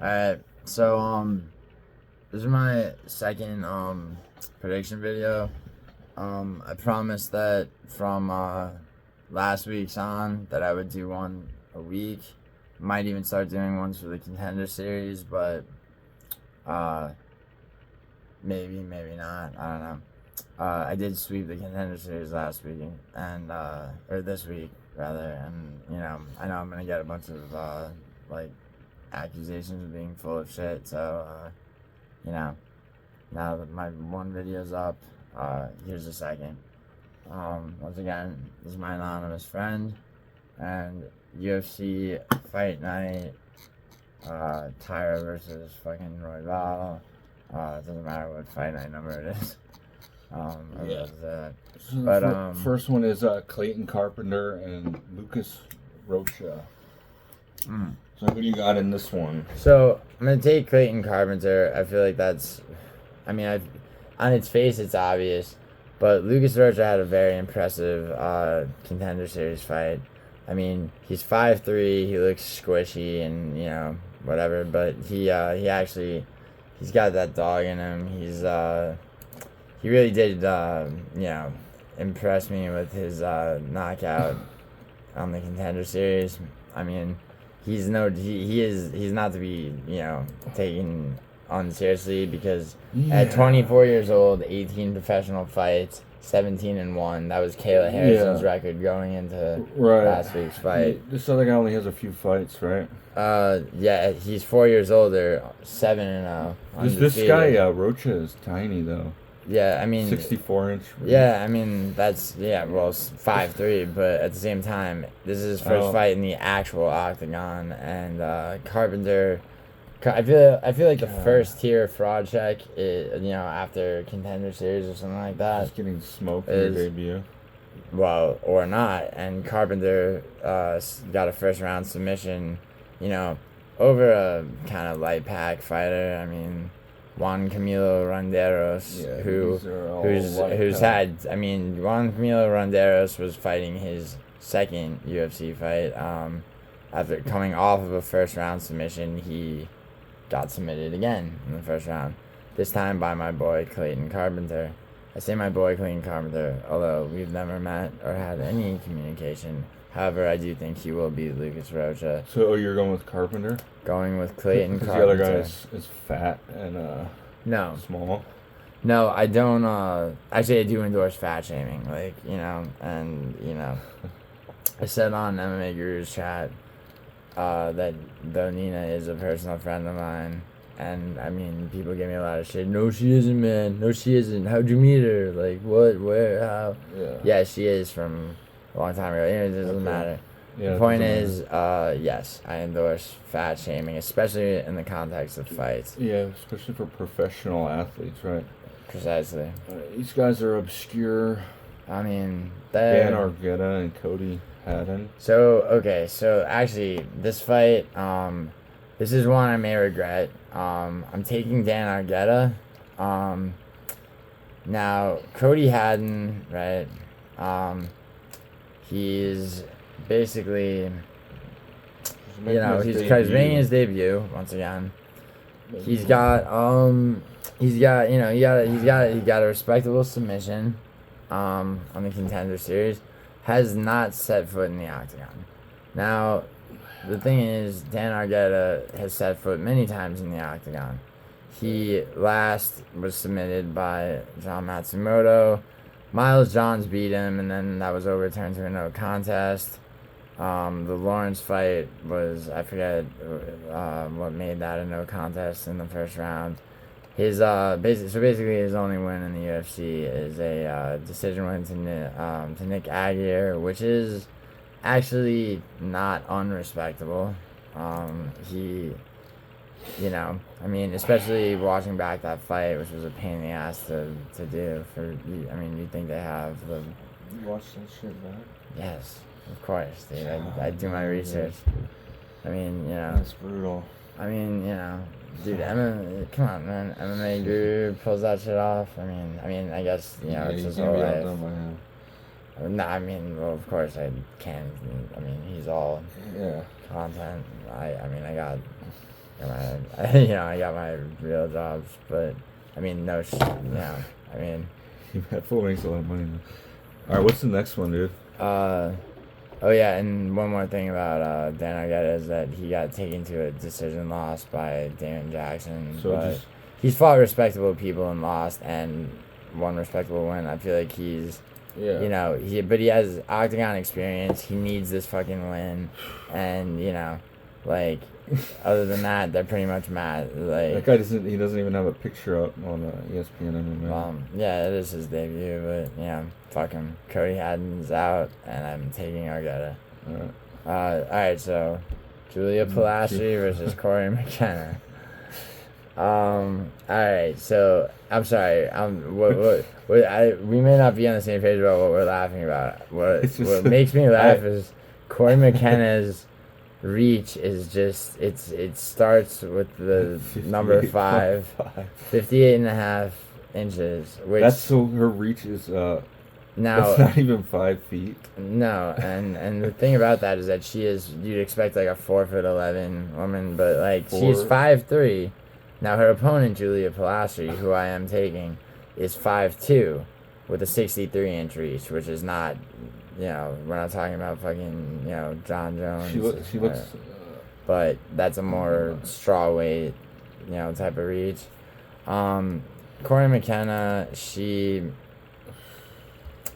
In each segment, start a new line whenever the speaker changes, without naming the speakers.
Alright, so this is my second prediction video. I promised that from last week's on that I would do one a week. Might even start doing ones for the Contender Series, but maybe not. I don't know. I did sweep the Contender Series last week, and or this week rather, and I know I'm gonna get a bunch of like accusations of being full of shit. So now that my one video's up, here's the second. Once again, this is my anonymous friend, and UFC Fight Night, Taira versus fucking Royval. It doesn't matter what fight night number it is.
Yeah.
So but
first one is Clayton Carpenter and Lucas Rocha. So who do you got in this one?
So I'm gonna take Clayton Carpenter. I feel like that's, on its face it's obvious, but Lucas Rocha had a very impressive Contender Series fight. I mean, he's 5'3", he looks squishy and whatever, but he's got that dog in him. He really did impress me with his knockout on the Contender Series. I mean, he's not to be taken unseriously, because at 24 years old, 18 professional fights, 17-1. That was Kayla Harrison's record going into last week's fight.
This other guy only has a few fights, right?
Yeah, he's 4 years older, 7-0.
This guy Rocha is tiny though.
Yeah, I mean
64-inch.
Yeah, I mean that's 5'3", but at the same time, this is his first fight in the actual octagon, and Carpenter. I feel like the first tier fraud check is, after Contender Series or something like that.
Just getting smoked in your debut.
Well, or not, and Carpenter got a first round submission, over a kind of light pack fighter. I mean, Juan Camilo Ronderos, Juan Camilo Ronderos was fighting his second UFC fight. After coming off of a first round submission, he got submitted again in the first round. This time by my boy Clayton Carpenter. I say my boy Clayton Carpenter, although we've never met or had any communication. However, I do think he will beat Lucas Rocha.
So you're going with Carpenter?
Going with Clayton Carpenter.
The other guy is fat and small.
No, I don't. Actually, I do endorse fat shaming. I said on MMA Guru's chat that though Nina is a personal friend of mine, and I mean, people give me a lot of shit. No, she isn't, man. No, she isn't. How'd you meet her? Like, what? Where? How? Yeah, she is from a long time ago. It doesn't matter. Yeah, the point is, yes, I endorse fat shaming, especially in the context of fights.
Yeah, especially for professional athletes, right?
Precisely.
These guys are obscure.
I mean,
Dan Argueta and Cody Haddon.
So actually, this fight, this is one I may regret. I'm taking Dan Argueta. Now, Cody Haddon, right? He's basically, he's making his debut once again. He got a respectable submission on the Contender Series. Has not set foot in the octagon. Now, the thing is, Dan Argueta has set foot many times in the octagon. He last was submitted by John Matsumoto. Miles Johns beat him, and then that was overturned to a no contest. The Lawrence fight was, I forget what made that a no contest in the first round. His basically his only win in the UFC is a decision win to Nick Aguirre, which is actually not unrespectable. Especially watching back that fight, which was a pain in the ass to do. You'd think they have the.
You watched that shit back?
Yes, of course, dude. I do my research.
That's brutal.
Dude, come on, man. MMA Guru pulls that shit off. I guess, it's his whole life. No, of course I can. He's all content. I got I got my real jobs, but I mean, I mean.
Full makes a lot of money. All right, what's the next one, dude?
Oh yeah, and one more thing about Dan Argueta is that he got taken to a decision loss by Damon Jackson.
So
but he's fought respectable people and lost, and one respectable win. I feel like he's, but he has octagon experience. He needs this fucking win, and other than that, they're pretty much mad. Like
that guy doesn't even have a picture up on ESPN MMA.
Yeah, it is his debut, but fuck him. Cody Haddon's out, and I'm taking Argueta. All right, so Julia Polastri versus Cory McKenna. All right, so I'm sorry. We may not be on the same page about what we're laughing about. What makes me laugh is Cory McKenna's reach is just it starts with the number 5, 58.5 inches, which
so her reach is
now
that's not even 5 feet.
No, and the thing about that is that you'd expect like a 4'11" woman, but like she's 5'3". Now her opponent Julia Polastri, who I am taking, is 5'2", with a 63-inch reach, which is not. We're not talking about fucking, John Jones.
She looks...
but that's a more straw weight, type of reach. Cory McKenna, she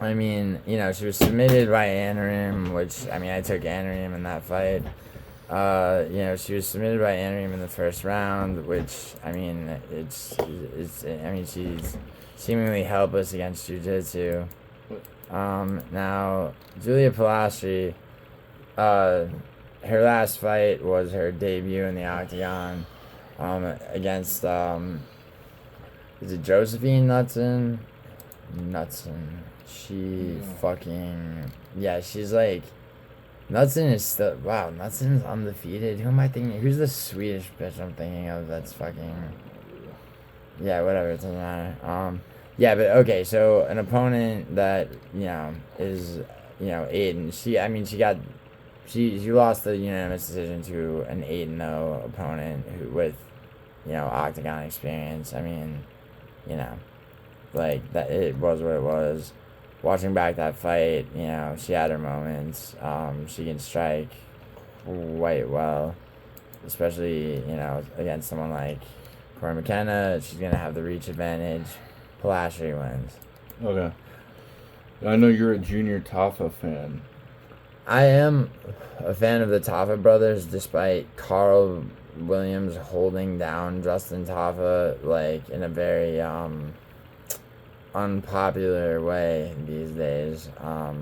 was submitted by Anarim, which, I took Anarim in that fight. She was submitted by Anarim in the first round, which, she's seemingly helpless against jiu-jitsu. Now, Julia Polastri, her last fight was her debut in the octagon, against, is it Josephine Knudsen? She's like, Knudsen is still, Knudsen's undefeated. Who am I thinking? Who's the Swedish bitch I'm thinking of that's fucking, whatever, it doesn't matter. Yeah, but okay, so an opponent that, is, Aiden, she lost the unanimous decision to an 8-0 opponent with, octagon experience. That, it was what it was. Watching back that fight, she had her moments. She can strike quite well, especially, against someone like Cory McKenna. She's going to have the reach advantage. Polastri wins.
Okay. I know you're a Junior Tafa fan.
I am a fan of the Tafa brothers, despite Carl Williams holding down Justin Tafa, in a very unpopular way these days. But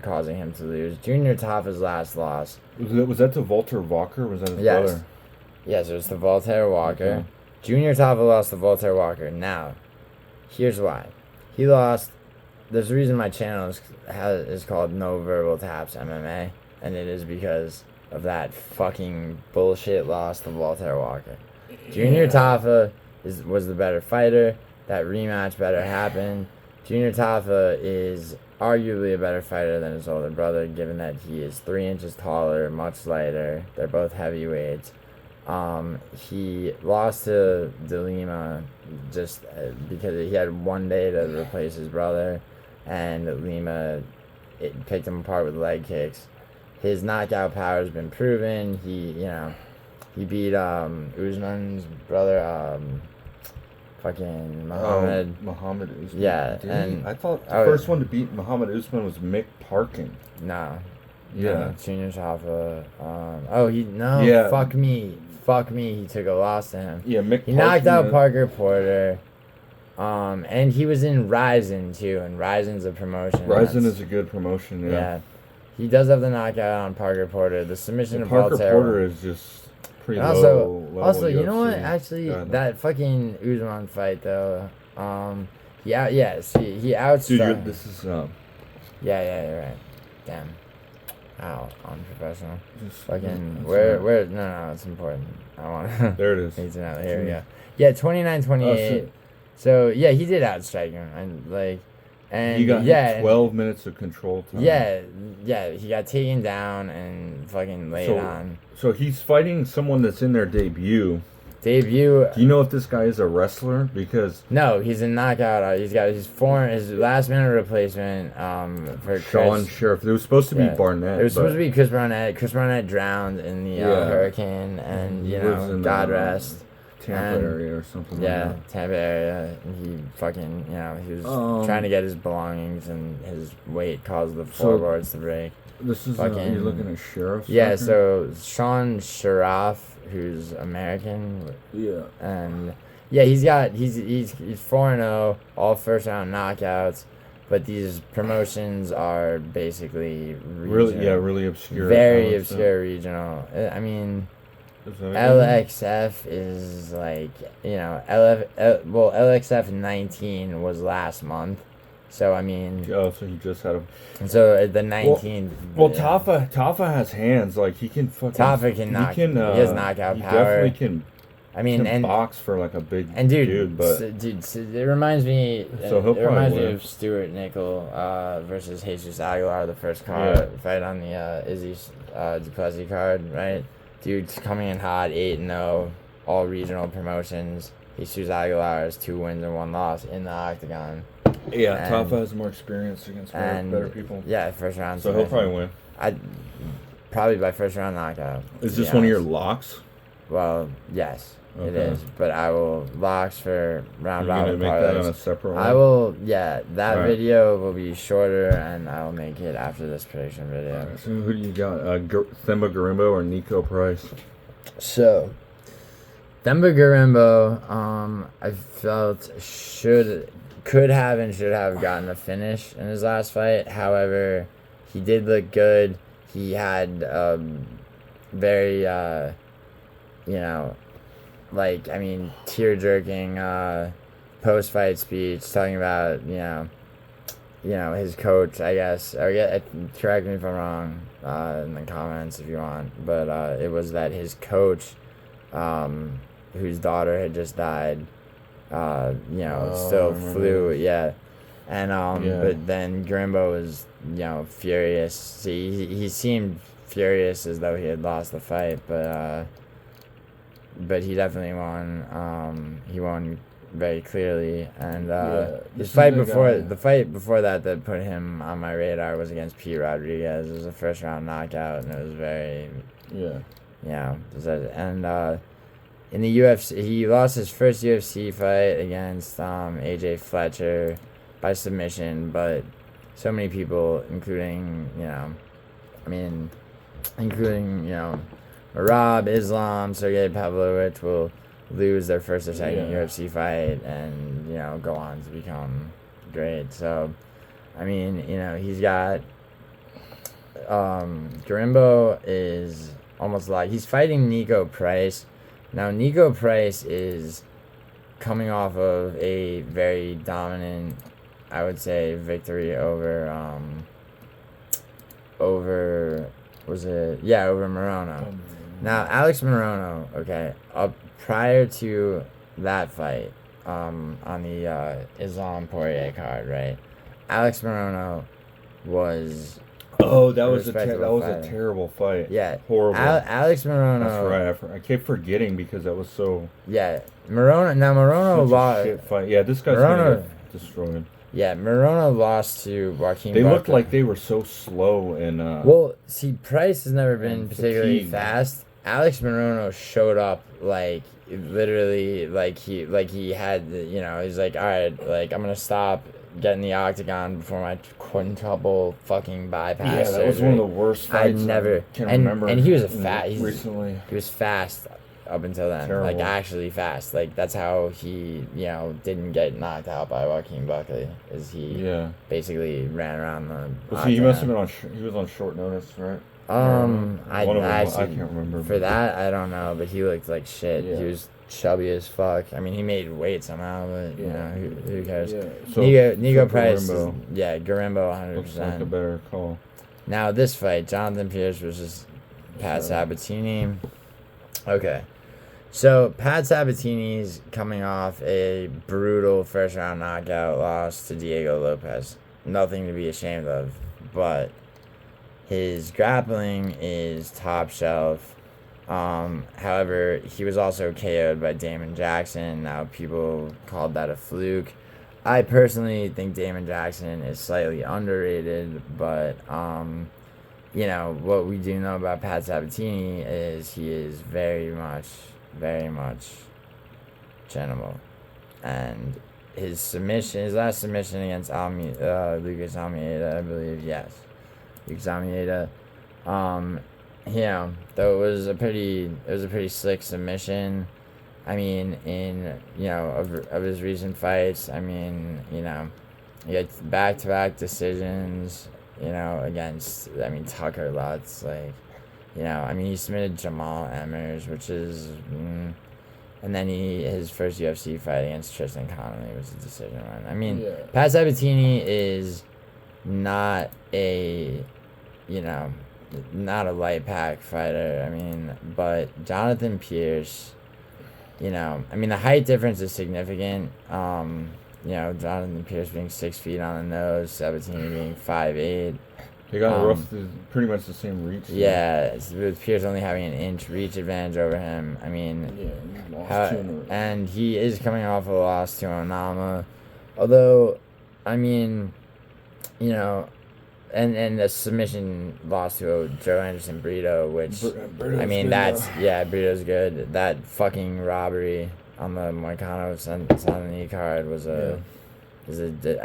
causing him to lose. Junior Tafa's last loss.
Was that to Walter Walker? Or was that his brother?
Yes, it was to Voltaire Walker. Okay. Junior Tafa lost to Voltaire Walker. Now, here's why. He lost. There's a reason my channel is called No Verbal Taps MMA, and it is because of that fucking bullshit loss to Voltaire Walker. Junior Tafa was the better fighter. That rematch better happen. Junior Tafa is arguably a better fighter than his older brother, given that he is 3 inches taller, much lighter. They're both heavyweights. He lost to De Lima just because he had one day to replace his brother, and Lima picked him apart with leg kicks. His knockout power has been proven. He beat Usman's brother, fucking Muhammad
Usman.
Yeah, and
I thought the first one to beat Muhammad Usman was Mick Parkin.
No.
Yeah.
Junior Tafa. Fuck me. He took a loss to him.
Yeah, Mick
He knocked out Parker Porter. And he was in Rizin too, and Rizin's a promotion.
Rizin is a good promotion.
Yeah. He does have the knockout on Parker Porter. The submission of
Parker Porter is just pretty low.
Also,
UFC.
you know what? Actually, that fucking Usman fight though. He outstruck.
Dude, this is
Yeah, you're right. Damn. Ow, unprofessional. Where? No, it's important. I want to.
There it is.
Need to know. Here we go. Yeah, 29-28. So, yeah, he did outstrike him. And, And
he got
yeah,
12 minutes of control time.
yeah, he got taken down and fucking laid on.
So he's fighting someone that's in their debut.
Debut.
Do you know if this guy is a wrestler? Because
no, he's a knockout. His last minute replacement for
Sean Sharaf. It was supposed to be Barnett.
It was supposed to be Chris Barnett. Chris Barnett drowned in the hurricane, and God rest.
Tampa area or something.
Yeah,
like that.
Tampa area. He fucking, he was trying to get his belongings, and his weight caused the floorboards to break.
This is
fucking.
You're looking at Sharaf.
Yeah, so Sean Sharaf, who's American.
Yeah.
And he's 4-0, all first round knockouts, but these promotions are basically regional,
really obscure.
Very obscure regional. I mean. LXF is like, LXF 19 was last month. So, I mean.
Oh, so he just had a.
So, the 19th.
Well, Tafa has hands. Like, he can fucking.
Tafa can knock. He has knockout
he
power.
Definitely can.
I mean,
and box for like a big
dude.
But
it reminds me.
So he'll
it reminds
win.
me of Stuart Nickel versus Jesus Aguilar, the first card fight on the Izzy Duplessis card, right? Dude's coming in hot, 8-0, all regional promotions. Jesus Aguilar has 2 wins and 1 loss in the octagon.
Yeah, Tafa has more experience against better people.
Yeah, first round.
So he'll probably win.
Probably by first round knockout.
Is this one of your locks?
Well, yes,
okay.
it is. But I will locks for round
robin.
You're
gonna make that on a separate one?
I will. Yeah, that video will be shorter, and I will make it after this prediction video.
Right, so who do you got? Themba Gorimbo or Niko Price?
So, Themba Gorimbo, I felt could have and should have gotten a finish in his last fight. However, he did look good. He had very, tear-jerking post-fight speech talking about, his coach, I guess. Correct me if I'm wrong in the comments if you want. But it was that his coach, whose daughter had just died, still flew, And but then Gorimbo was, furious. He seemed furious as though he had lost the fight, but he definitely won. He won very clearly, and the fight before that put him on my radar was against Pete Rodriguez. It was a first round knockout, and it was very and in the UFC, he lost his first UFC fight against AJ Fletcher by submission, but so many people, including Marab, Islam, Sergey Pavlovich will lose their first or second UFC fight and, go on to become great. So, I mean, he's got Gorimbo is almost like he's fighting Niko Price. Now, Niko Price is coming off of a very dominant, I would say, victory over Morono. Now, Alex Morono, prior to that fight, on the Islam Poirier card, right? Alex Morono was.
Oh, that was a terrible fight.
Yeah,
horrible.
Alex Morono.
That's right. I kept forgetting because that was so.
Yeah, Morono lost.
Shit fight. Yeah, this guy's gonna get destroyed.
Yeah, Morono lost to Joaquin.
They looked like they were so slow and.
Well, see, Price has never been particularly fast. Alex Morono showed up literally he had he's like, all right, I'm gonna stop, get in the octagon before my quintuple fucking bypass.
Yeah, that was one of the worst fights. I can remember.
And he was
recently.
He was fast up until then.
Terrible.
Actually fast. That's how he didn't get knocked out by Joaquin Buckley. Is he basically ran around the.
Well, see, he must have been he was on short notice, right?
I
can't remember.
For that, I don't know, but he looked like shit. Yeah. He was chubby as fuck. I mean, he made weight somehow, but who cares? Yeah. So, Niko Price, Gorimbo, 100%.
Looks like a better call.
Now this fight, Jonathan Pearce versus Pat Sabatini. Okay, So, Pat Sabatini's coming off a brutal first-round knockout loss to Diego Lopez. Nothing to be ashamed of, but his grappling is top shelf. However, he was also KO'd by Damon Jackson. Now, people called that a fluke. I personally think Damon Jackson is slightly underrated, but, you know, what we do know about Pat Sabatini is he is very much gettable. And his last submission against Lucas Almeida, I believe, yes. Lucas Almeida, you know, though it was a pretty slick submission. I mean, in, you know, of his recent fights, I mean, you know, he had back-to-back decisions, you know, against, I mean, Tucker Lutz, like, you know, I mean, he submitted Jamal Emmers, which is, and then his first UFC fight against Tristan Connolly was a decision run. I mean, Pat Sabatini is not a, you know, not a light pack fighter. I mean, but Jonathan Pearce, you know, I mean, the height difference is significant. You know, Jonathan Pearce being 6 feet on the nose, Sabatini being 5'8".
They got pretty much the same reach.
Yeah, with Pearce only having an inch reach advantage over him. I mean, and he is coming off a loss to Onama. Although, I mean, you know, and a submission loss to Joe Anderson Brito, which, I mean, Brito's good. That fucking robbery on the Moicano Sanani card was I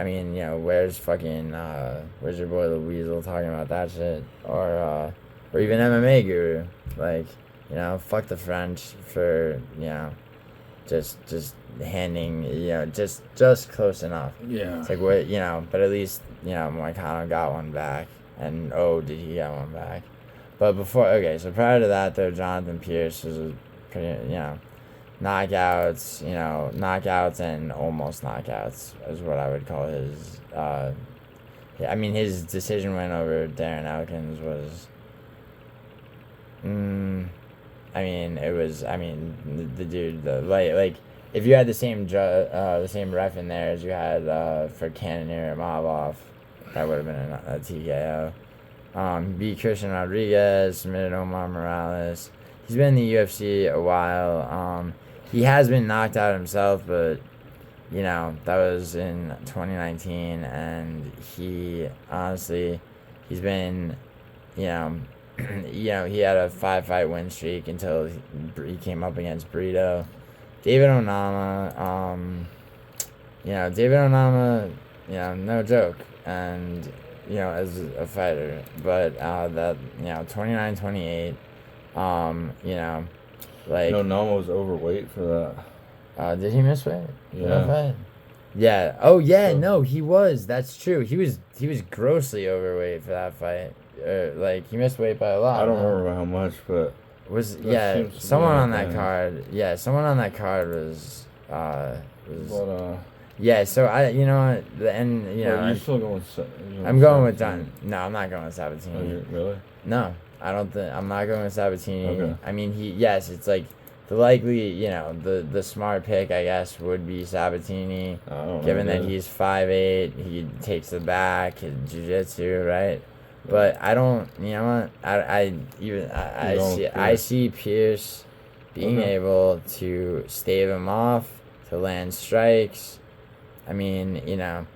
mean, you know, where's your boy the Weasel talking about that shit? Or even MMA Guru. Like, you know, fuck the French for, you know, just handing, you know, just close enough.
Yeah.
It's like, what, you know, but at least, you know, Moicano got one back. And, did he get one back? But so prior to that, though, Jonathan Pearce was a pretty, you know, knockouts and almost knockouts is what I would call his. I mean, his decision win over Darren Elkins was. I mean, it was. I mean, the dude, like, if you had the same ref in there as you had for Cannonier Mavov, that would have been a TKO. Beat Christian Rodriguez, submitted Omar Morales. He's been in the UFC a while. He has been knocked out himself, but, you know, that was in 2019, and he, honestly, he's been, you know, he had a 5-fight win streak until he came up against Brito. David Onama, no joke, and, you know, as a fighter, but, 29-28, you know, like...
No, Namo was overweight for
that. Did he miss weight?
Yeah.
Yeah. Oh, yeah, no, he was. That's true. He was grossly overweight for that fight. Like, he missed weight by a lot.
I don't remember how much, but...
Someone on that card... Yeah, someone on that card was... Yeah, so you know what, and, you know...
You're still going with...
I'm going with Dunn. No, I'm not going with Sabatini.
Really?
No. I'm not going with Sabatini.
Okay.
I mean, it's like the likely, you know, the smart pick, I guess, would be Sabatini, given that he's 5'8", he takes the back, his jiu-jitsu, right? But I don't, you know what, I see Pearce being able to stave him off, to land strikes. I mean, you know,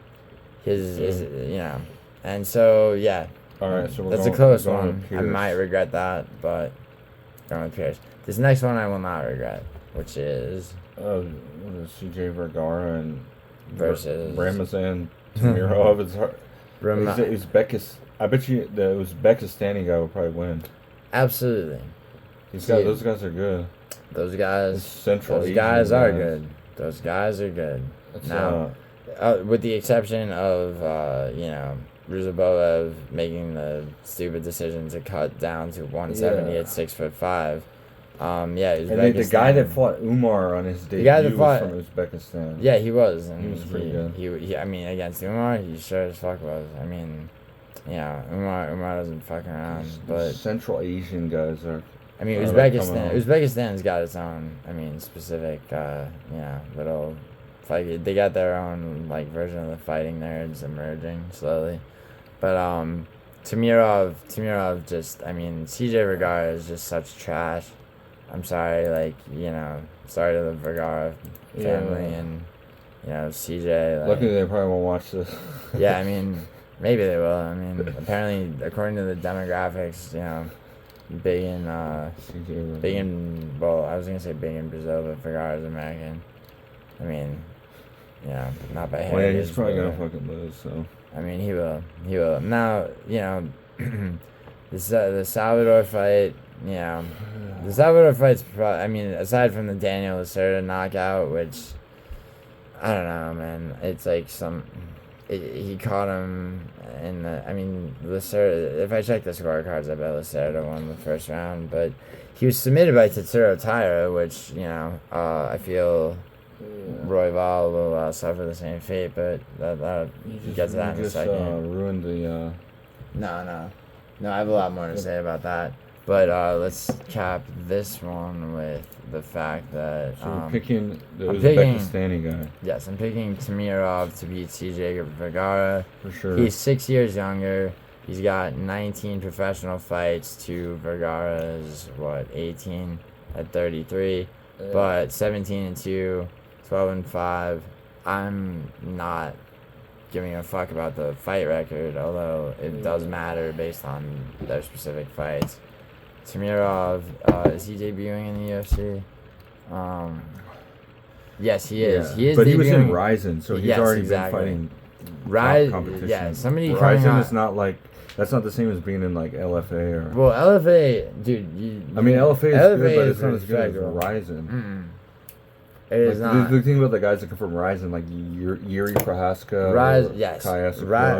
you know, and so, yeah.
All right, so
that's a close one. I might regret that, but going with Pearce. This next one I will not regret, which is
CJ Vergara and
versus
Ramazan Temirov. It's hard. I bet you the Uzbekistani guy will probably win.
Absolutely.
Those guys are good.
Those guys are good. Those guys are good. Now, with the exception of you know, Ruzaboev making the stupid decision to cut down to 170 at 6'5". Uzbekistan.
The guy that fought Umar on his debut was from Uzbekistan.
Yeah, he was. And
he was pretty good.
He, I mean, against Umar, he sure as fuck was. I mean, yeah, Umar doesn't fuck around. But
Central Asian guys are
I mean, Uzbekistan's got its own, I mean, specific, little fight. They got their own, like, version of the fighting nerds emerging slowly. But, Temirov just, I mean, CJ Vergara is just such trash. I'm sorry, like, sorry to the Vergara family and, CJ. Like,
luckily, they probably won't watch this.
Yeah, I mean, maybe they will. I mean, apparently, according to the demographics, big in, I was going to say big in Brazil, but Vergara's American. I mean, not by heritage.
Well, yeah, he's probably going to fucking lose, so.
I mean, he will. Now, the Salvador fight, the Salvador fight's probably, I mean, aside from the Daniel Lacerda knockout, which, I don't know, man. It's like he caught him in the, I mean, Lacerda, if I check the scorecards, I bet Lacerda won the first round, but he was submitted by Tatsuro Taira, which, I feel Royval will suffer the same fate, but that get to that in a second.
Ruined the,
No, I have a lot more to say about that. But let's cap this one with the fact that
so we're picking the Uzbekistani guy.
Yes, I'm picking Temirov to beat CJ Vergara.
For sure.
He's 6 years younger. He's got 19 professional fights to Vergara's 18 at 33, but 17-2, 12-5. I'm not giving a fuck about the fight record, although it does matter based on their specific fights. Temirov, is he debuting in the UFC? Yes, he is.
Yeah.
He is.
But
debuting.
he was in Rizin, so he's already been fighting competition.
Yeah, somebody
Rizin is not like, that's not the same as being in like LFA or.
Well, LFA, dude.
I mean, LFA is good, but it's not as good as Rizin.
Mm-mm. It is not.
The thing about the guys that come from Rizin, like Yuri Prohaska,
yes.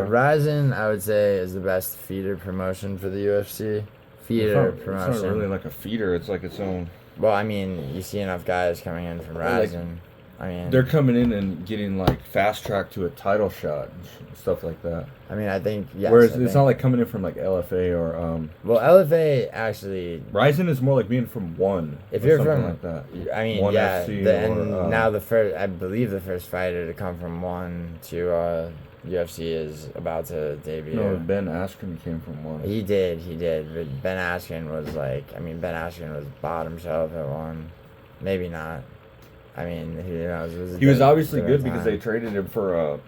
Rizin,
I would say, is the best feeder promotion for the UFC. Feeder promotion.
It's not really like a feeder. It's like its own.
Well, I mean, you see enough guys coming in from Rizin. I mean,
they're coming in and getting like fast track to a title shot and stuff like that.
I mean, I think yes.
Whereas it's not like coming in from like LFA or
Well, LFA actually.
Rizin is more like being from one.
If you're
something
from
like that.
I mean,
one
yeah.
FC
now the first, I believe the first fighter to come from one to UFC is about to debut.
No, Ben Askren came from one.
He did. But Ben Askren was Ben Askren was bottom shelf at one. Maybe not. I mean, who knows?
He was obviously good because they traded him for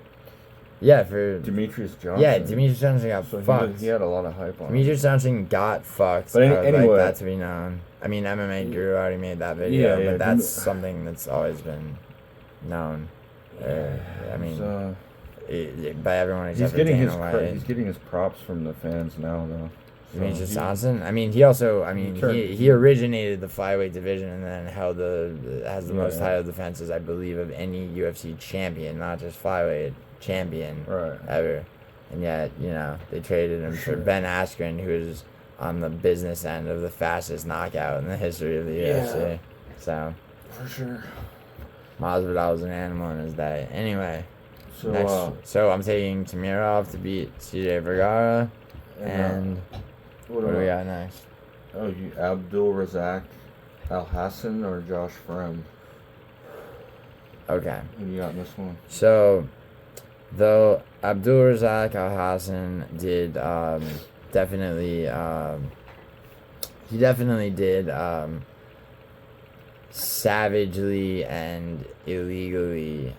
for
Demetrious Johnson.
Yeah, Demetrious Johnson got fucked.
He had a lot of hype on him.
Demetrious Johnson got fucked.
But anyway,
like that to be known. I mean, MMA Guru already made that video, but that's something that's always been known. I mean, by everyone except for Dana White.
He's getting his props from the fans now, though.
Demetrious Johnson. I mean, he also. I mean, he originated the flyweight division and then has the most title defenses, I believe, of any UFC champion, not just flyweight champion ever. And yet, they traded him for Ben Askren, who is on the business end of the fastest knockout in the history of the UFC. So,
for sure,
Masvidal was an animal in his day. Anyway,
so
I'm taking Temirov to beat CJ Vergara, and what do we got next?
Oh, Abdul, Razak, Alhassan, or Josh Fremd?
Okay.
Who you got in this one?
So, though Abdul Razak Alhassan did definitely did savagely and illegally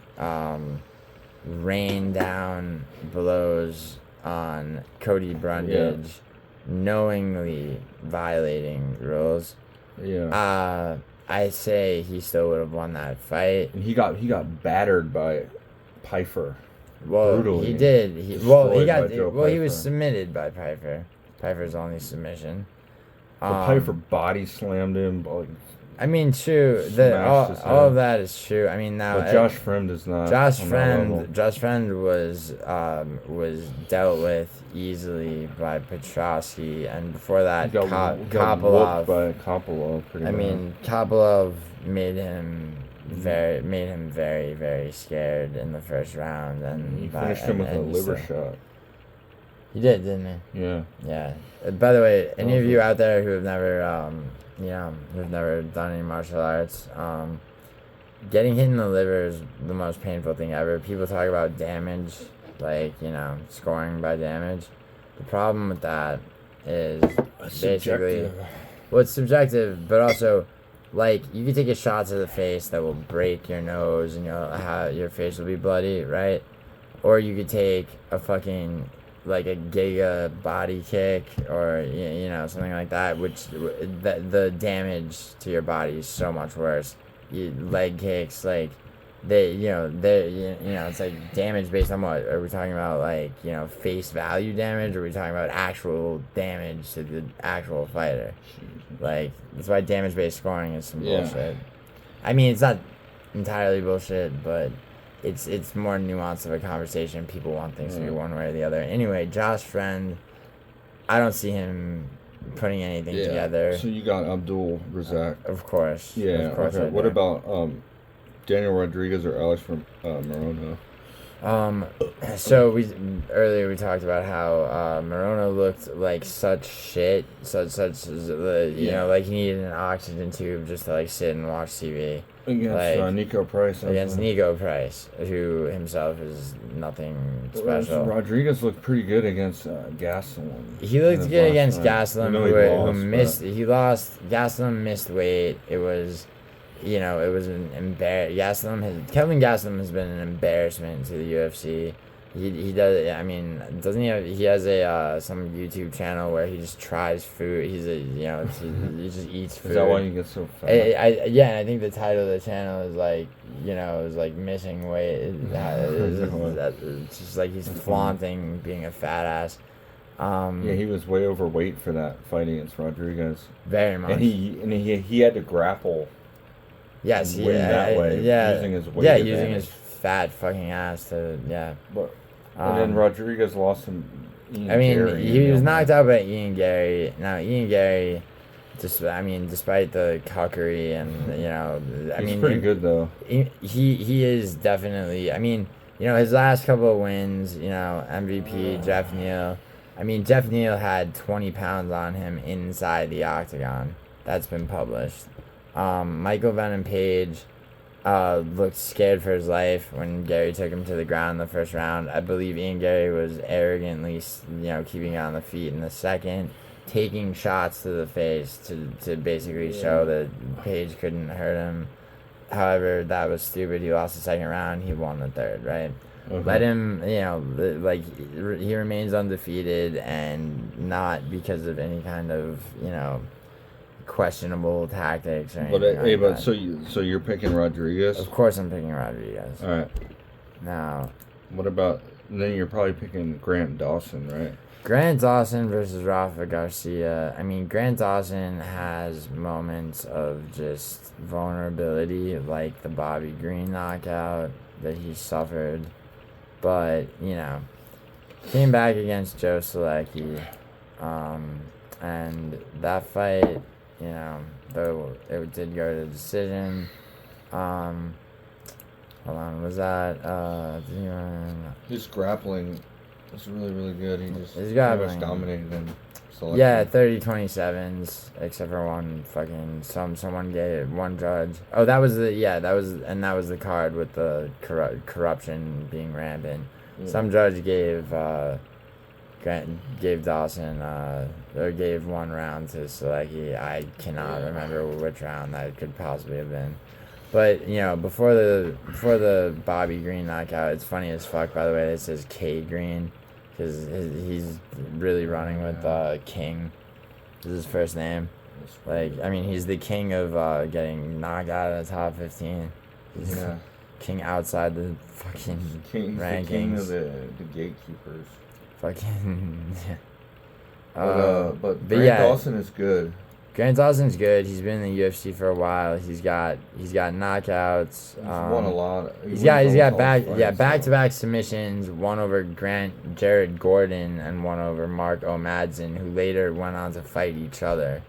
rain down blows on Cody Brundage, knowingly violating rules.
Yeah.
I say he still would have won that fight.
And he got battered by Pfeiffer.
Well,
brutally.
He did. He was submitted by Pfeiffer. Pfeiffer's only submission.
Pfeiffer body slammed him.
I mean, true. All of that is true. I mean, now.
But Josh Fremd is not.
Josh Fremd was dealt with easily by Petrosky, and before that, Kopylov.
By Kopylov, pretty much.
I mean, Kopylov made him very, very scared in the first round, and
he finished him with a liver shot.
He did, didn't he?
Yeah.
Yeah. By the way, any of you out there who have never, who've never done any martial arts, getting hit in the liver is the most painful thing ever. People talk about damage, like, scoring by damage. The problem with that is basically, well, it's subjective, but also, like, you can take a shot to the face that will break your nose and your face will be bloody, right? Or you could take a fucking, like, a giga body kick or, something like that, which the damage to your body is so much worse. Leg kicks, like, it's like damage based on what? Are we talking about, like, face value damage? Or are we talking about actual damage to the actual fighter? Like, that's why damage-based scoring is some bullshit. I mean, it's not entirely bullshit, but it's more nuanced of a conversation. People want things to be one way or the other. Anyway, Josh Fremd, I don't see him putting anything together.
So you got Abdul, Razak.
Of course.
Yeah,
of course.
Okay. What about Daniel Rodriguez or Alex from Morono?
So earlier we talked about how Morono looked like such shit, such like he needed an oxygen tube just to like sit and watch TV.
Against Niko Price.
Against Niko Price, who himself is nothing special.
Rodriguez looked pretty good against Gastelum.
He looked good against Gastelum, who missed. He lost. Gastelum missed weight. It was. It was an Kelvin Gastelum has been an embarrassment to the UFC. He does. I mean, doesn't he have? He has a some YouTube channel where he just tries food. He just eats food.
Is that why you get so fat?
I think the title of the channel is like, is like missing weight. It's just like he's flaunting being a fat ass.
He was way overweight for that fight against Rodriguez.
Very much.
And he had to grapple.
Yes,
using his weight advantage.
Using his fat fucking ass to,
But, and then Rodriguez lost him.
He was knocked out by Ian Gary. Now, Ian Gary, despite the cuckery and,
he's pretty good, though.
He is definitely, his last couple of wins, MVP, Jeff Neal. Jeff Neal had 20 pounds on him inside the octagon. That's been published. Michael Venom Page looked scared for his life when Gary took him to the ground in the first round. I believe Ian Gary was arrogantly, keeping it on the feet in the second, taking shots to the face to basically show that Page couldn't hurt him. However, that was stupid. He lost the second round. He won the third, right? Okay. Let him, he remains undefeated, and not because of any kind of, questionable tactics or anything.
But so you're picking Rodriguez?
Of course I'm picking Rodriguez.
All right.
Now,
what about, then you're probably picking Grant Dawson, right?
Grant Dawson versus Rafa Garcia. Grant Dawson has moments of just vulnerability, like the Bobby Green knockout that he suffered. But, came back against Joe Selecki. And that fight, though it did go to decision. Hold on, was that,
his grappling was really, really good.
His grappling
was dominated in Selecki.
Yeah, 30-27s, except for someone gave one judge. Oh, that was the card with the corruption being rampant. Yeah. Some judge gave Dawson or gave one round to Selecki. I cannot remember which round that could possibly have been. But before the Bobby Green knockout, it's funny as fuck. By the way, it says K Green because he's really running with King. This is his first name. He's the king of getting knocked out of the top 15. He's king outside the fucking rankings.
The king of the gatekeepers.
Fucking.
But Grant Dawson is good.
Grant Dawson's good. He's been in the UFC for a while. He's got knockouts.
He's won a lot.
He's got back-to-back submissions. One over Jared Gordon and one over Mark O'Madsen, who later went on to fight each other.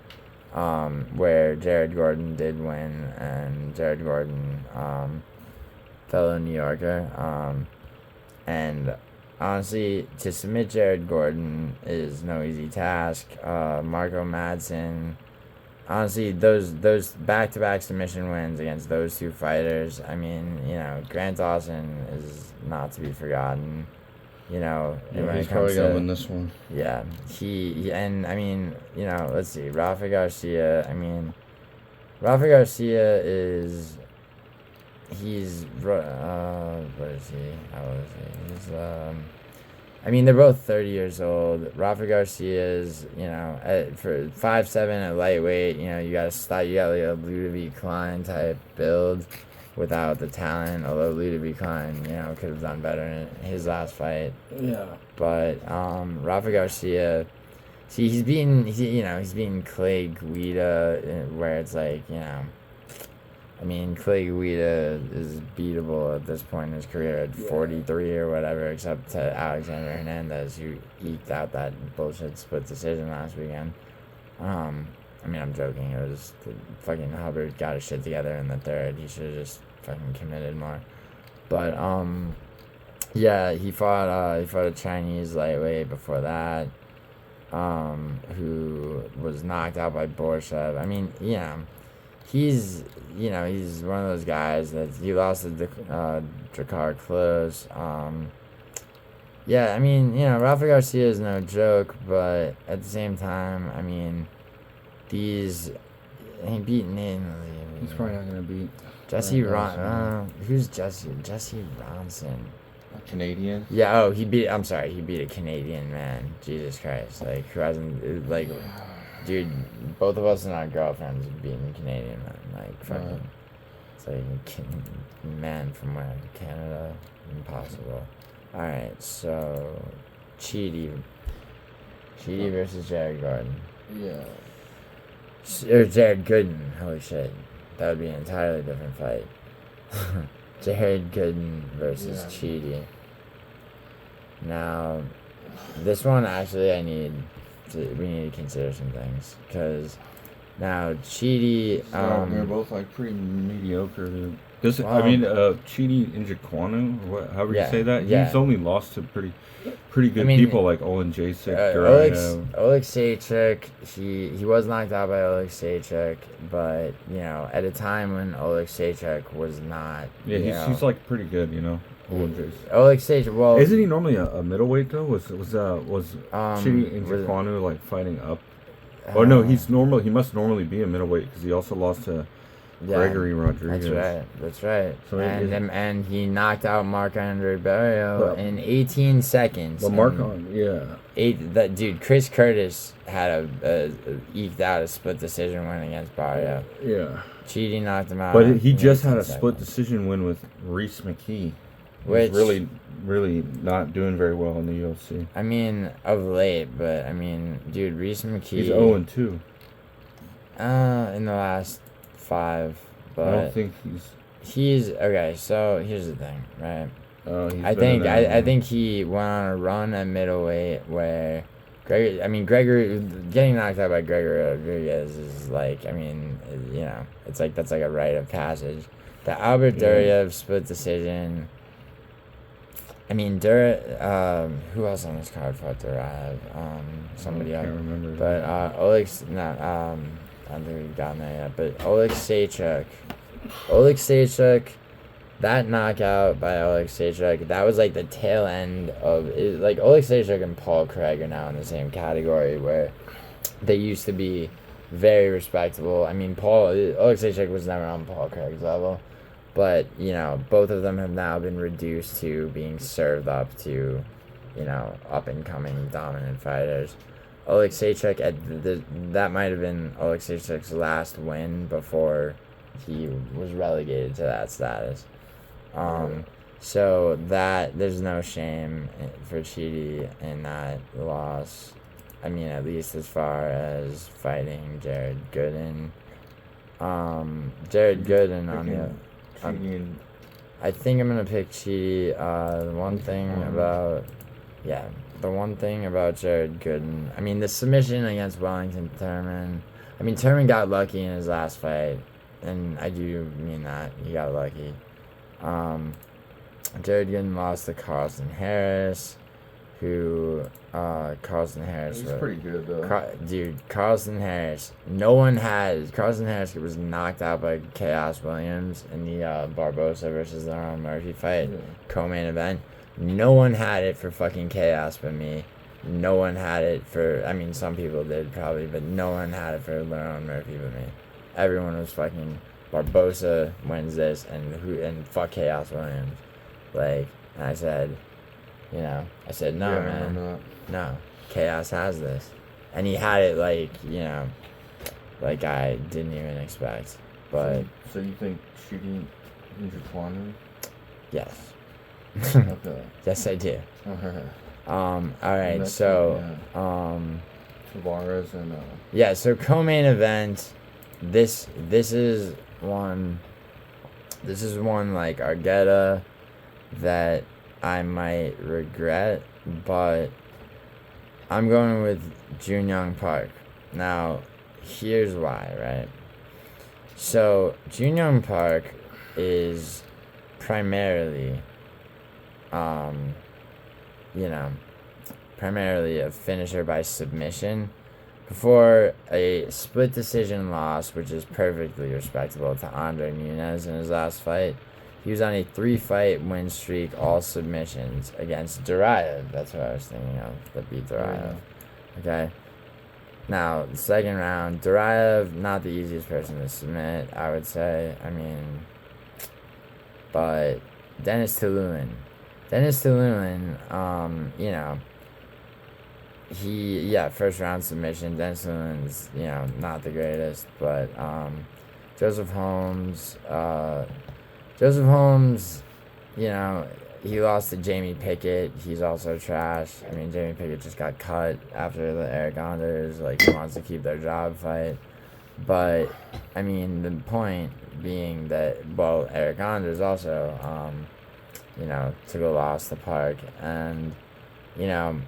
Where Jared Gordon did win, and Jared Gordon, fellow New Yorker, and honestly, to submit Jared Gordon is no easy task. Marco Madsen, honestly, those back-to-back submission wins against those two fighters, I mean, Grant Dawson is not to be forgotten.
He's probably gonna win this one.
Yeah, and I mean, let's see, Rafa Garcia. I mean, Rafa Garcia is. He's what is he? How old is he? He's I mean, they're both 30 years old. Rafa Garcia is, for 5'7" at lightweight, you got to start. You got like a Ludovic Klein type build without the talent. Although Ludovic Klein, could have done better in his last fight.
Yeah.
But Rafa Garcia, see, he's beating Clay Guida, where it's like, I mean, Clay Guida is beatable at this point in his career at 43 or whatever, except to Alexander Hernandez, who eked out that bullshit split decision last weekend. I mean, I'm joking. It was fucking Hubbard got his shit together in the third. He should have just fucking committed more. But yeah, he fought a Chinese lightweight before that, who was knocked out by Borshev. I mean, he's one of those guys that he lost to Drakkar close. Yeah, I mean, Rafa Garcia is no joke, but at the same time, I mean, he beat Nate.
He's probably not gonna beat
Jesse Ron. Who's Jesse? Jesse Ronson.
A Canadian.
Yeah. Oh, he beat a Canadian man. Jesus Christ! Like, who hasn't Dude, both of us and our girlfriends have beaten Canadian men. Like, fucking, it's like a man from where? Canada? Impossible. Alright, so, Chidi versus Jared Gordon.
Yeah.
Or Jared Gooden, holy shit. That would be an entirely different fight. Jared Gooden versus Chidi. Now, this one actually we need to consider some things, because now Chidi,
they're both like pretty mediocre. Chidi Njokwanu, or however you say that, he's only lost to pretty good people like Olin Jacek,
Oleg Sejcik. He was knocked out by Oleg Sejcik, but at a time when Oleg Sejcik was not.
Yeah, he's like pretty good,
Oleg Sejcik. Well,
isn't he normally a middleweight though? Was Chidi Njokwanu like fighting up? Or no, he must normally be a middleweight because he also lost to Gregory Rodriguez.
That's right. So and he knocked out Marc-Andre Barrio in 18 seconds. Dude, Chris Curtis had a eked out a split decision win against Barrio.
Yeah.
Chidi knocked him out.
But he just had a split decision win with Reese McKee. Which really, really not doing very well in the UFC.
I mean, of late, but I mean, dude, Reese McKee.
He's 0-2.
In the last 5, but
I don't think
he's okay. So here's the thing, right? I think he went on a run at middleweight where Gregory getting knocked out by Gregory Rodriguez is like, I mean, it's like that's like a rite of passage. The Albert Duryev split decision. I mean, who else on this card fought Duraev? Somebody else.
I can't remember.
But I don't think we've gotten there yet. But Oleg Sejcik, that knockout by Oleg Sejcik, that was like the tail end of it. Like, Oleg Sejcik and Paul Craig are now in the same category where they used to be very respectable. I mean, Oleg Sejcik was never on Paul Craig's level. But, both of them have now been reduced to being served up to, up-and-coming dominant fighters. Oleg Sejcik, that might have been Oleg Sejcik's last win before he was relegated to that status. So there's no shame for Chidi in that loss. I mean, at least as far as fighting Jared Gooden. Jared Gooden on the... I think I'm gonna pick Chidi. The one thing about Jared Gooden, I mean, the submission against Wellington Thurman. I mean, Thurman got lucky in his last fight, and I do mean that he got lucky. Jared Gooden lost to Carlston Harris. who Carlston Harris.
He's pretty good though.
Dude, Carlston Harris. Carlston Harris was knocked out by Chaos Williams in the Barbosa versus Aaron Murphy fight, co-main event. No one had it for fucking Chaos but me. No one had it for. I mean, some people did probably, but no one had it for Aaron Murphy but me. Everyone was fucking Barbosa wins this and fuck Chaos Williams. Like, and I said, no, man. No, Chaos has this. And he had it like I didn't even expect. But
so you think shooting injured Kwanu?
Yes.
Okay.
Yes, I do. Alright,
Tavares and
yeah, so co-main event. This is one like Argueta that I might regret, but I'm going with Junyoung Park. Now, here's why, right? So, Junyoung Park is primarily, primarily a finisher by submission before a split decision loss, which is perfectly respectable to Andre Muniz in his last fight. He was on a 3-fight win streak, all submissions, against Duraev. That's what I was thinking of, that beat Duraev. Okay. Now, the second round, Duraev, not the easiest person to submit, I would say. I mean, but Dennis Tululin, first round submission. Dennis Tulin's, not the greatest, but Joseph Holmes, he lost to Jamie Pickett. He's also trash. I mean, Jamie Pickett just got cut after the Eric Anders, he wants to keep their job fight. But, I mean, the point being that, Eric Anders also, took a loss to Park. And, and,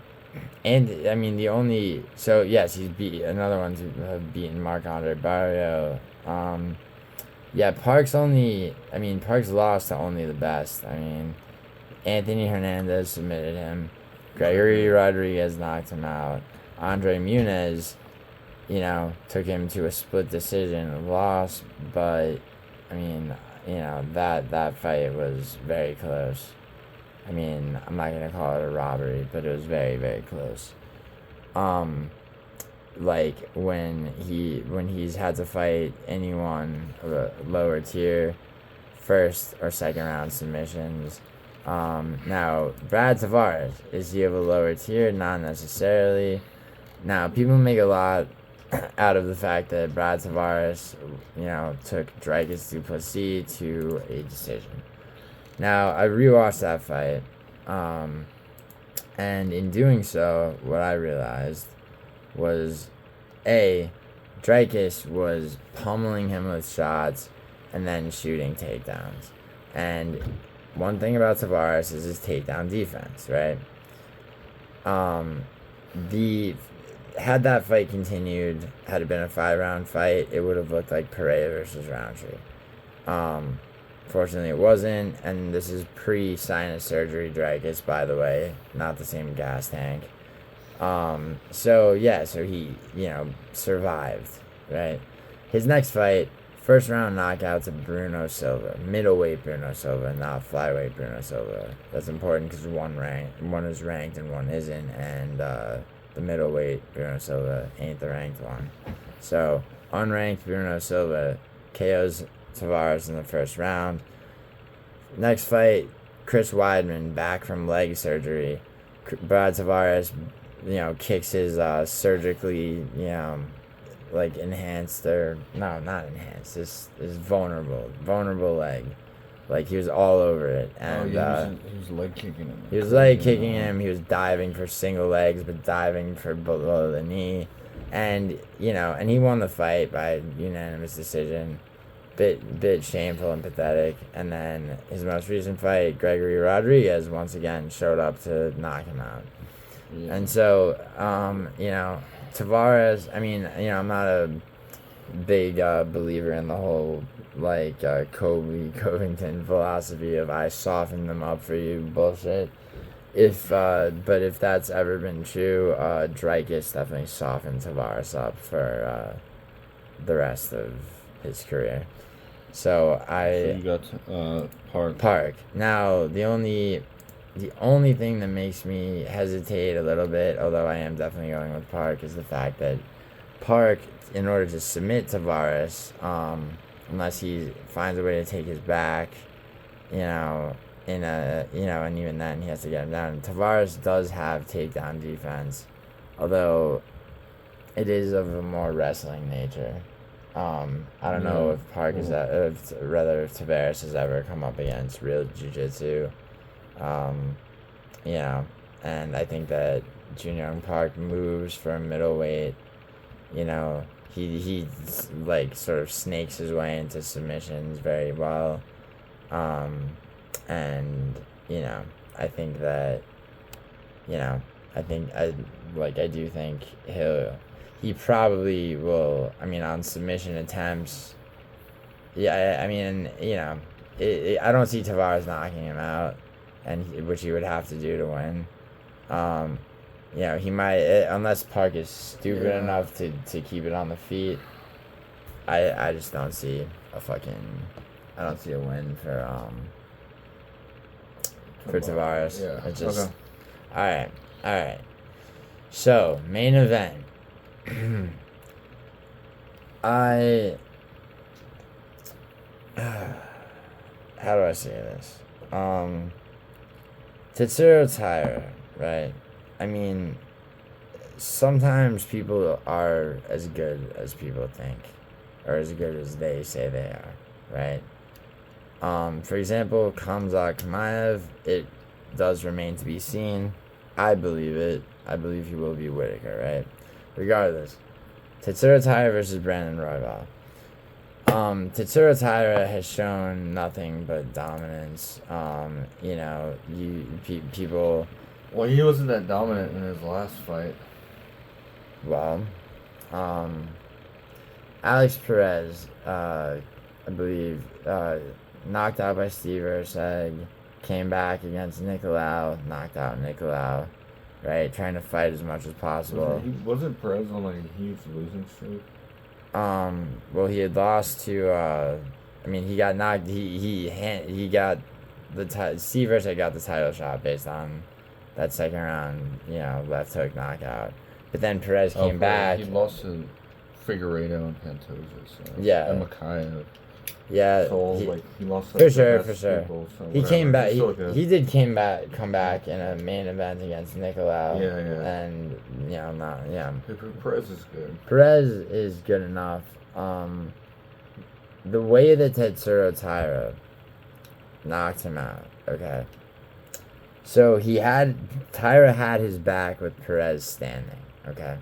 I mean, yes, he's beat another one to have beaten Marc-Andre Barrio. Park's lost to only the best. I mean, Anthony Hernandez submitted him. Gregory Rodriguez knocked him out. Andre Muniz, took him to a split decision loss, but, I mean, that fight was very close. I mean, I'm not going to call it a robbery, but it was very, very close. When he's had to fight anyone of a lower tier, first or second round submissions. Now, Brad Tavares, is he of a lower tier? Not necessarily. Now, people make a lot out of the fact that Brad Tavares, took Dricus du Plessis to a decision. Now, I rewatched that fight, and in doing so, what I realized was, Dricus was pummeling him with shots and then shooting takedowns. And one thing about Tavares is his takedown defense, right? Had that fight continued, had it been a 5-round fight, it would have looked like Pereira versus Roundtree. Fortunately, it wasn't, and this is pre-sinus surgery Dricus, by the way, not the same gas tank. So he, survived, right? His next fight, first round knockout to Bruno Silva, middleweight Bruno Silva, not flyweight Bruno Silva. That's important because one is ranked and one isn't, and the middleweight Bruno Silva ain't the ranked one. So, unranked Bruno Silva KOs Tavares in the first round. Next fight, Chris Weidman, back from leg surgery. Brad Tavares, kicks his surgically, enhanced, or no, not enhanced, his vulnerable leg. He was all over it. And
he was leg kicking him.
He was leg kicking him. He was diving for single legs, but diving for below the knee. And, and he won the fight by unanimous decision. Bit shameful and pathetic. And then his most recent fight, Gregory Rodriguez, once again showed up to knock him out. Yeah. And so, Tavares, I'm not a big believer in the whole, Kobe Covington philosophy of I soften them up for you bullshit. But if that's ever been true, Dreykus definitely softened Tavares up for the rest of his career. So
you got Park.
Park. Now the only thing that makes me hesitate a little bit, although I am definitely going with Park, is the fact that Park, in order to submit Tavares, unless he finds a way to take his back, and even then he has to get him down. Tavares does have takedown defense, although it is of a more wrestling nature. I don't know if Park is that, if Tavares has ever come up against real jiu-jitsu. And I think that Junior Park moves from middleweight. He like sort of snakes his way into submissions very well. I think that, I do think he probably will, on submission attempts. Yeah, I don't see Tavares knocking him out, which he would have to do to win. He might, unless Park is stupid enough to keep it on the feet. I just don't see I don't see a win for Tavares.
Yeah.
It's just okay. All right. So main event. How do I say this? Tatsuro Taira, right? Sometimes people are as good as people think, or as good as they say they are, right? For example, Khamzat Chimaev, it does remain to be seen. I believe it. I believe he will be Whittaker, right? Regardless, Tatsuro Taira versus Brandon Royval. Tatsuro Taira has shown nothing but dominance. People.
Well, he wasn't that dominant in his last fight.
Well, Alex Perez, I believe, knocked out by Steve Erceg, came back against Nicolau, knocked out Nicolau, right? Trying to fight as much as possible.
Wasn't Perez on a huge losing streak?
Well, he had lost to, he got knocked, he got Steve Erceg got the title shot based on that second round, left hook knockout. But then Perez came back.
He lost to Figueiredo and Pantoja.
Yeah.
And Mikhail.
Yeah.
So, he lost
for sure. People, so
he
came back. He did come back in a main event against Nicolau.
Yeah.
And,
Perez is good.
Perez is good enough. The way that Tatsuro Taira knocked him out, okay. So Taira had his back with Perez standing, okay?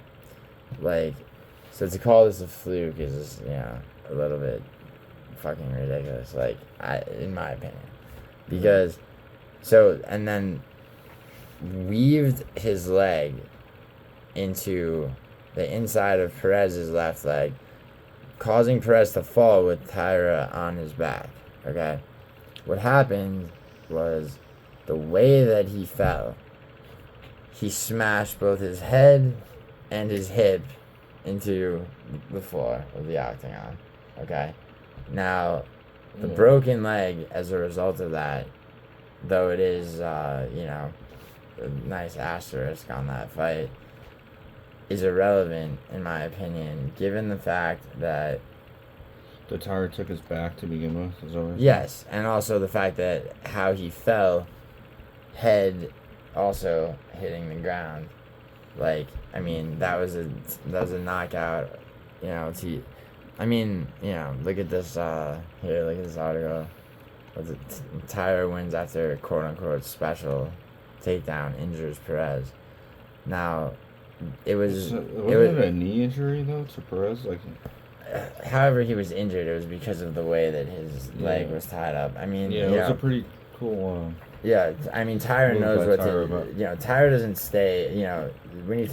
So to call this a fluke is, a little bit fucking ridiculous, in my opinion. Because, and then weaved his leg into the inside of Perez's left leg, causing Perez to fall with Taira on his back, okay? What happened was, the way that he fell, he smashed both his head and his hip into the floor of the octagon, okay? Now, the broken leg, as a result of that, though it is, a nice asterisk on that fight, is irrelevant, in my opinion, given the fact that
the Taira took his back to begin with, is that what?
Yes, and also the fact that how he fell, head also hitting the ground, that was a knockout, look at this, look at this article. Taira wins after quote-unquote special takedown, injures Perez. Now,
wasn't it a knee injury, though, to Perez?
However he was injured, it was because of the way that his leg was tied up.
it was a pretty cool
Yeah, Taira knows what to. Taira doesn't stay. When you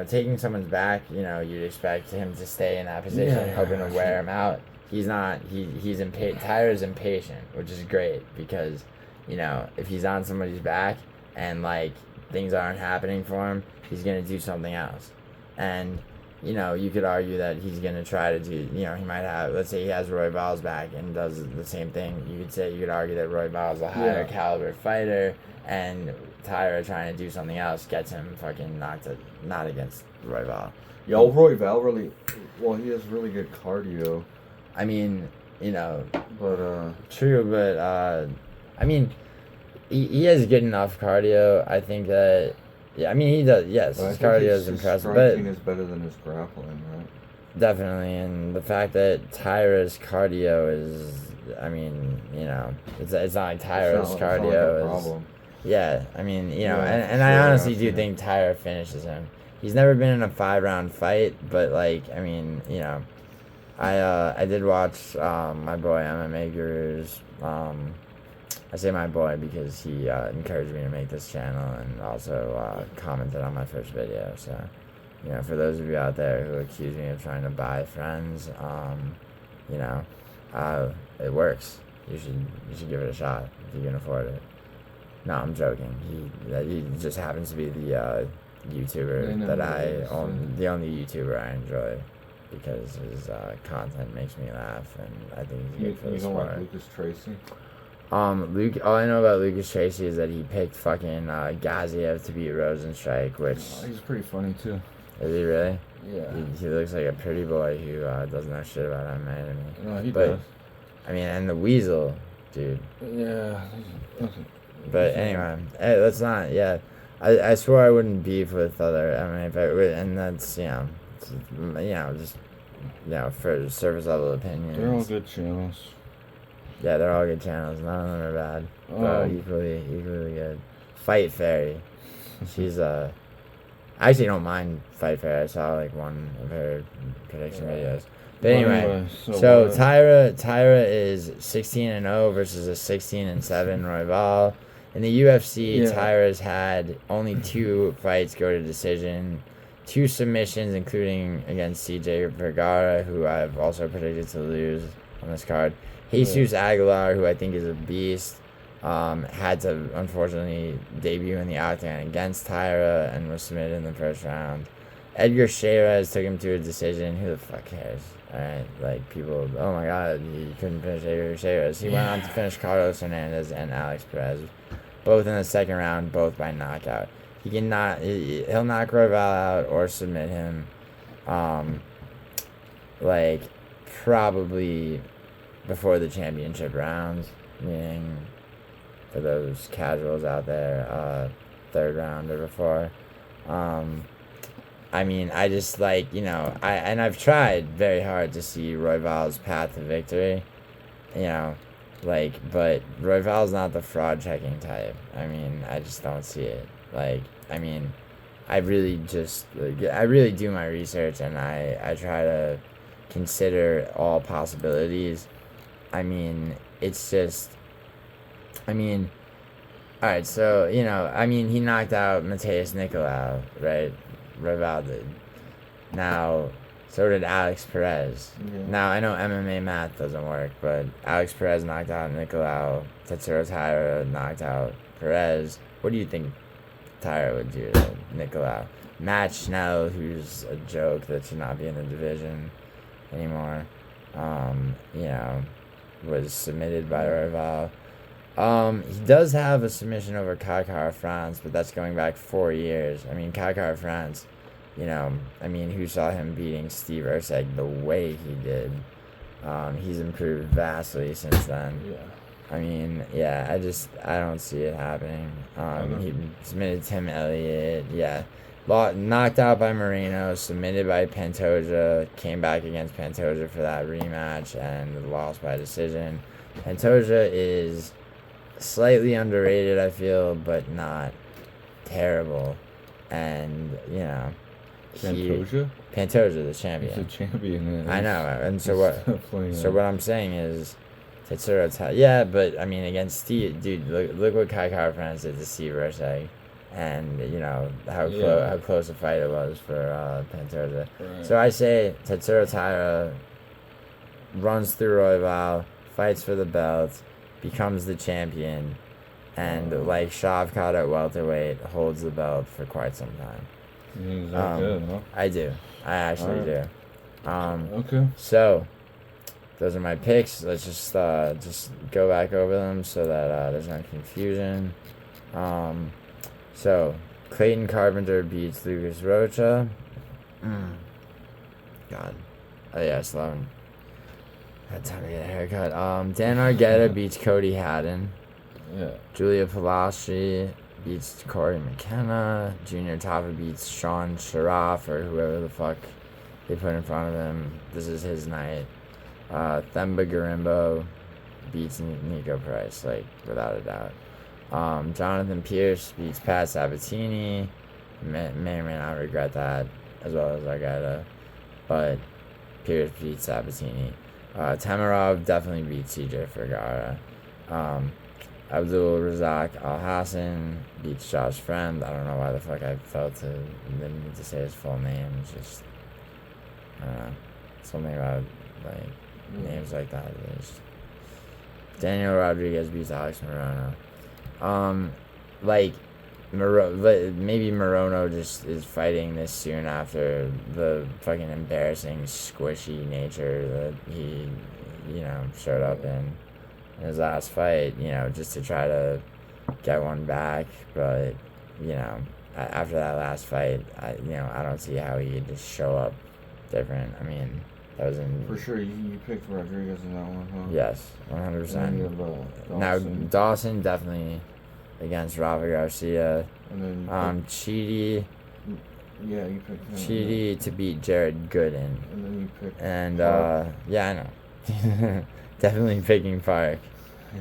taking someone's back, you'd expect him to stay in that position, hoping to wear him out. He's not. He's impatient. Taira's impatient, which is great because, if he's on somebody's back and like things aren't happening for him, he's gonna do something else. And you know, you could argue that he's gonna try to do. You know, he might have. Let's say he has Royval's back and does the same thing. You could argue that Royval's a higher caliber fighter, and Taira trying to do something else gets him fucking not against Royval.
Yo, Royval really, well, he has really good cardio.
I mean, you know,
but
true, but I mean, he has good enough cardio. I think that. Yeah, I mean, he does. Yes, his cardio is impressive, but
striking is better than his grappling, right?
Definitely, and the fact that Taira's cardio is, I mean, you know, it's not like Taira's cardio is. Yeah, I mean, you know, and I honestly do think Taira finishes him. He's never been in a 5-round fight, but like, I mean, you know, I did watch my boy MMA Guru's. I say my boy because he encouraged me to make this channel and also commented on my first video. So, you know, for those of you out there who accuse me of trying to buy friends, you know, it works. You should give it a shot if you can afford it. No, I'm joking. He just happens to be the YouTuber that I own, the only YouTuber I enjoy because his content makes me laugh, and I think he's good for the sport.
You don't like Lucas Tracy?
All I know about Lucas Tracy is that he picked fucking Gaziev to beat Rosenstrike, which
he's pretty funny too.
Is he really?
Yeah.
He looks like a pretty boy who doesn't know shit about MMA to me.
No, he does.
I mean, and the Weasel, dude.
Yeah.
But anyway, hey, let's not. Yeah, I swore I wouldn't beef with other MMA fighters, and that's just for surface level opinions.
They're all good channels.
Yeah, they're all good channels. None of them are bad. They're equally good. Fight Fairy. She's I actually don't mind Fight Fairy. I saw like one of her prediction videos. But anyway, so Taira is 16-0 versus a 16-7 Royval. In the UFC, Taira's had only 2 fights go to decision, 2 submissions, including against CJ Vergara, who I've also predicted to lose on this card. Jesus Aguilar, who I think is a beast, had to unfortunately debut in the octagon against Taira and was submitted in the first round. Edgar Shearez took him to a decision. Who the fuck cares? Alright, like people, oh my god, he couldn't finish Edgar Shearez. He went on to finish Carlos Hernandez and Alex Perez, both in the second round, both by knockout. He'll knock Royval out or submit him, like probably before the championship rounds, meaning for those casuals out there, 3rd round or before. I mean, I just like, you know, I've tried very hard to see Royval's path to victory, you know, like, but Royval's not the fraud checking type. I mean, I just don't see it. Like, I mean, I really do my research, and I try to consider all possibilities. I mean, it's just, I mean, alright, so, you know, I mean, he knocked out Mateus Nicolau, right? Royval did. Now, so did Alex Perez. Yeah. Now, I know MMA math doesn't work, but Alex Perez knocked out Nicolau. Tatsuro Taira knocked out Perez. What do you think Taira would do to Nicolau? Matt Schnell, who's a joke that should not be in the division anymore, you know, was submitted by Royval. He does have a submission over Kakar France, but that's going back 4 years. I mean, Kakar France, you know, I mean, who saw him beating Steve Erceg the way he did? He's improved vastly since then. Yeah. I mean, yeah, I don't see it happening. He submitted Tim Elliott, yeah. Knocked out by Morono, submitted by Pantoja, came back against Pantoja for that rematch, and lost by decision. Pantoja is slightly underrated, I feel, but not terrible. And, you know, Pantoja, the champion.
He's a champion.
I know, and so what I'm saying is, Tatsuro Taira, yeah, but I mean, against Steve, dude, look what Kai Kara France did to Steve Erceg, and you know how close a fight it was for Pantoja. Right. So I say Tatsuro Taira runs through Royval, fights for the belt, becomes the champion, And like Sharaf caught at welterweight, holds the belt for quite some time.
He's that good, huh?
I do. I actually do.
Okay.
So, those are my picks. Let's just go back over them so that there's no confusion. So, Clayton Carpenter beats Lucas Rocha. God. Oh yeah, still haven't had time to get a haircut. Dan Argueta beats Cody Haddon.
Yeah.
Julia Polastri beats Cory McKenna. Junior Tafa beats Sharaf or whoever the fuck they put in front of him. This is his night. Themba Gorimbo beats Niko Price, like, without a doubt. Jonathan Pearce beats Pat Sabatini. May or may not regret that, as well as Argueta. But Pearce beats Sabatini. Temirov definitely beats CJ Vergara. Abdul Razak Alhassan beats Josh Fremd. I don't know why the fuck I felt the need to say his full name. It's just, I don't know. Something about, like, names like that. Daniel Rodriguez beats Alex Morono. Maybe Morono just is fighting this soon after the fucking embarrassing, squishy nature that he, showed up in his last fight, just to try to get one back. But, after that last fight, I don't see how he could just show up different. I mean, that was in...
For sure, you picked Rodriguez in that one, huh?
Yes, 100%. Now, Dawson definitely against Rafa Garcia.
And then
Chidi.
Yeah, you picked him.
Chidi to beat Jared Gooden.
And then you picked...
And, yeah, I know. Definitely picking Park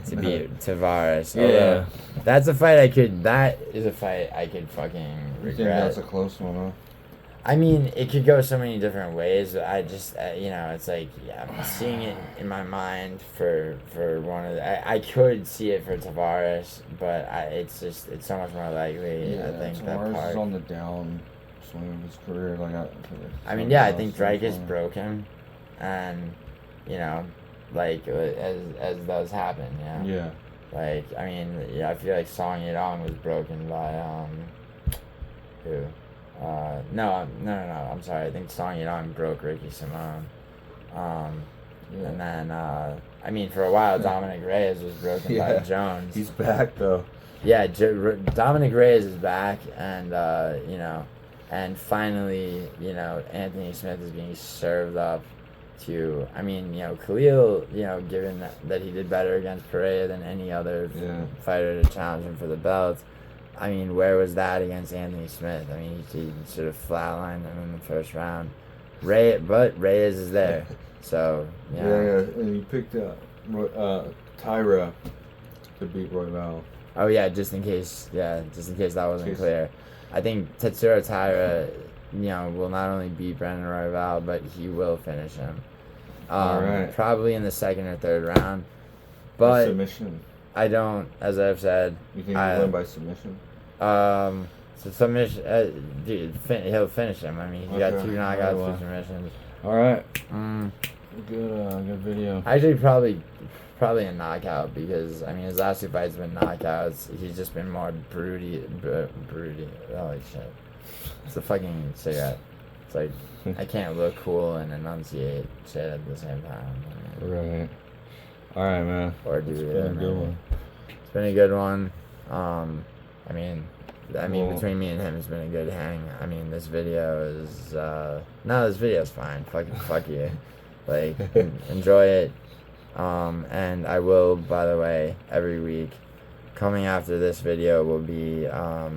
to beat Tavares.
Yeah.
That is a fight I could fucking regret.
You think that's a close one, huh?
I mean, it could go so many different ways. I just, it's like, I'm seeing it in my mind for one of the... I could see it for Tavares, but it's so much more likely, I think, that
Tavares
Park...
is on the down swing of his career.
I think Drake is broken, and, as does happen,
Yeah.
I feel like Song Yadong was broken by, who? No, I'm sorry. I think Song Yadong broke Ricky Simone. And then, for a while, Dominic Reyes was broken by Jones.
He's back, though.
Yeah, Dominic Reyes is back, and, and finally, Anthony Smith is being served up to, Khalil, given that he did better against Pereira than any other fighter to challenge him for the belt. Where was that against Anthony Smith? He sort of flatlined him in the first round. But Reyes is there, so
yeah. And you picked Taira to beat Royval.
Oh yeah, just in case that wasn't clear. I think Tetsuro Taira, will not only beat Brandon Royval, but he will finish him.
All right.
Probably in the second or third round. But
submission.
I don't, as I've said.
You think he'll win by submission?
So submission, he'll finish him. He got 2 knockouts, 2 submissions.
All right. Good video.
Actually, probably a knockout because his last 2 fights have been knockouts. He's just been more broody. Holy shit! It's a fucking cigarette. It's like I can't look cool and enunciate shit at the same time.
Right. All right, man.
Or do
it's been a good one.
It's been a good one. Between me and him, it's been a good hang. This video is, this video's fine. Fuck you. Enjoy it. And I will, by the way, every week, coming after this video will be, a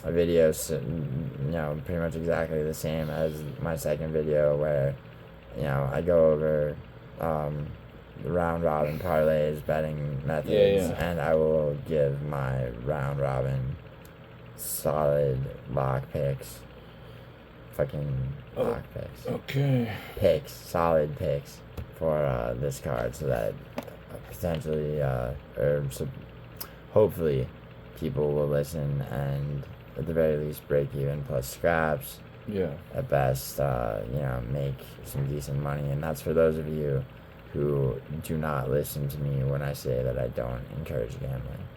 video, pretty much exactly the same as my second video where, I go over, the round robin parlays, betting methods, and I will give my round robin solid lock picks. Lock picks.
Okay.
Solid picks for this card so that potentially, hopefully, people will listen and at the very least break even plus scraps.
Yeah.
At best, make some decent money. And that's for those of you who do not listen to me when I say that I don't encourage gambling.